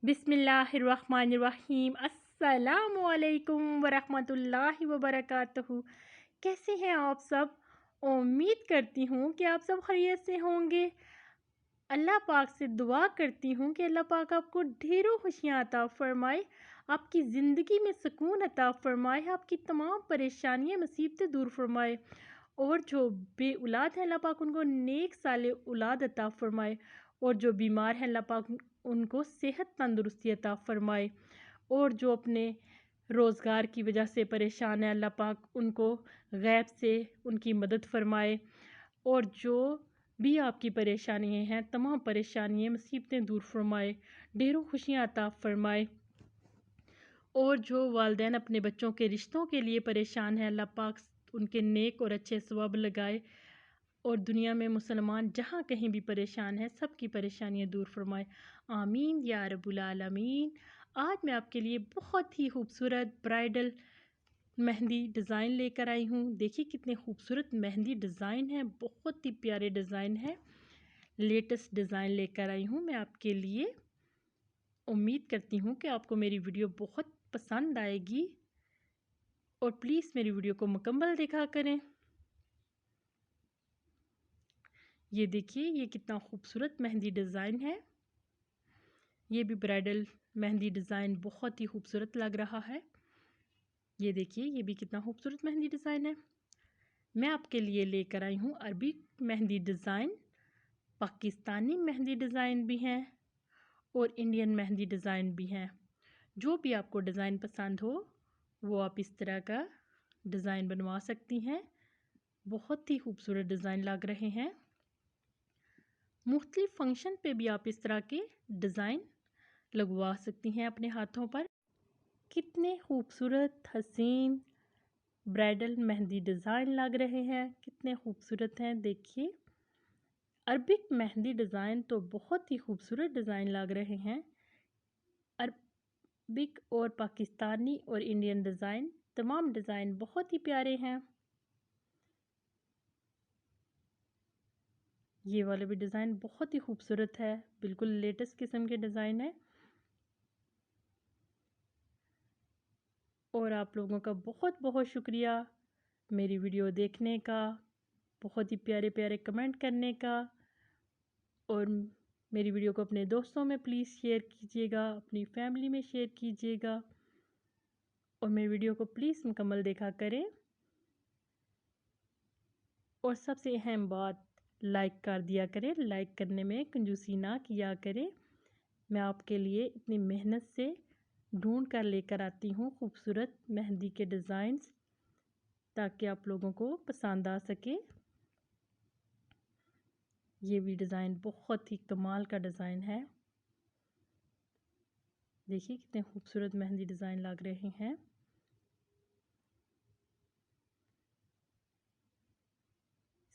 बिस्मिल्लाहिर्रहमानिर्रहीम अस्सलामुअलैकुम वरहमतुल्लाहि वबरकातुहू। कैसे हैं आप सब? उम्मीद करती हूँ कि आप सब खैरियत से होंगे। अल्लाह पाक से दुआ करती हूँ कि अल्लाह पाक आपको ढेरों खुशियाँ अता फ़रमाए, आपकी ज़िंदगी में सुकून अता फ़रमाए, आपकी तमाम परेशानियाँ मुसीबतें दूर फ़रमाए और जो बे औलाद हैं अल्लाह पाक उनको नेक साले औलाद अता फ़रमाए और जो बीमार हैं अल्लाह पाक उनको सेहत तंदुरुस्ती अता फ़रमाए और जो अपने रोज़गार की वजह से परेशान है अल्लाह पाक उनको गैब से उनकी मदद फ़रमाए और जो भी आपकी परेशानियाँ हैं तमाम परेशानियाँ मुसीबतें दूर फ़रमाए, ढेरों खुशियाँ अता फ़रमाए और जो वालिदैन अपने बच्चों के रिश्तों के लिए परेशान हैं अल्लाह पाक उनके नेक और अच्छे सवाब लगाए और दुनिया में मुसलमान जहाँ कहीं भी परेशान हैं सबकी परेशानियाँ दूर फरमाए। आमीन या रब्बुल आलमीन। आज मैं आपके लिए बहुत ही खूबसूरत ब्राइडल मेहंदी डिज़ाइन लेकर आई हूँ। देखिए कितने खूबसूरत मेहंदी डिज़ाइन है, बहुत ही प्यारे डिज़ाइन है। लेटेस्ट डिज़ाइन लेकर आई हूँ मैं आपके लिए। उम्मीद करती हूँ कि आपको मेरी वीडियो बहुत पसंद आएगी और प्लीज़ मेरी वीडियो को मुकम्मल देखा करें। ये देखिए ये कितना खूबसूरत मेहंदी डिज़ाइन है। ये भी ब्राइडल मेहंदी डिज़ाइन बहुत ही खूबसूरत लग रहा है। ये देखिए ये भी कितना खूबसूरत मेहंदी डिज़ाइन है। मैं आपके लिए लेकर आई हूँ अरबी मेहंदी डिज़ाइन, पाकिस्तानी मेहंदी डिज़ाइन भी हैं और इंडियन मेहंदी डिज़ाइन भी हैं। जो भी आपको डिज़ाइन पसंद हो वो आप इस तरह का डिज़ाइन बनवा सकती हैं। बहुत ही खूबसूरत डिज़ाइन लग रहे हैं। मुख्तलिफ फंक्शन पे भी आप इस तरह के डिज़ाइन लगवा सकती हैं अपने हाथों पर। कितने खूबसूरत हसीन ब्राइडल मेहंदी डिज़ाइन लग रहे हैं, कितने खूबसूरत हैं। देखिए अरबिक मेहंदी डिज़ाइन तो बहुत ही खूबसूरत डिज़ाइन लग रहे हैं। अरबिक और पाकिस्तानी और इंडियन डिज़ाइन तमाम डिज़ाइन बहुत ही प्यारे हैं। ये वाले भी डिज़ाइन बहुत ही खूबसूरत है, बिल्कुल लेटेस्ट किस्म के डिज़ाइन है। और आप लोगों का बहुत बहुत शुक्रिया मेरी वीडियो देखने का, बहुत ही प्यारे प्यारे कमेंट करने का और मेरी वीडियो को अपने दोस्तों में प्लीज़ शेयर कीजिएगा, अपनी फैमिली में शेयर कीजिएगा और मेरी वीडियो को प्लीज़ मुकम्मल देखा करें। और सबसे अहम बात लाइक कर दिया करें, लाइक करने में कंजूसी ना किया करें। मैं आपके लिए इतनी मेहनत से ढूंढ कर लेकर आती हूँ खूबसूरत मेहंदी के डिज़ाइंस ताकि आप लोगों को पसंद आ सके। ये भी डिज़ाइन बहुत ही कमाल का डिज़ाइन है। देखिए कितने खूबसूरत मेहंदी डिज़ाइन लग रहे हैं।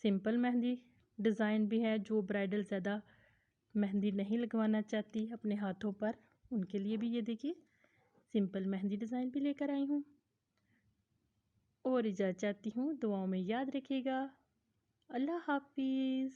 सिंपल मेहंदी डिज़ाइन भी है, जो ब्राइडल ज़्यादा मेहंदी नहीं लगवाना चाहती अपने हाथों पर, उनके लिए भी ये देखिए सिंपल मेहंदी डिज़ाइन भी लेकर आई हूँ। और इजाज़त चाहती हूँ, दुआओं में याद रखिएगा। अल्लाह हाफिज़।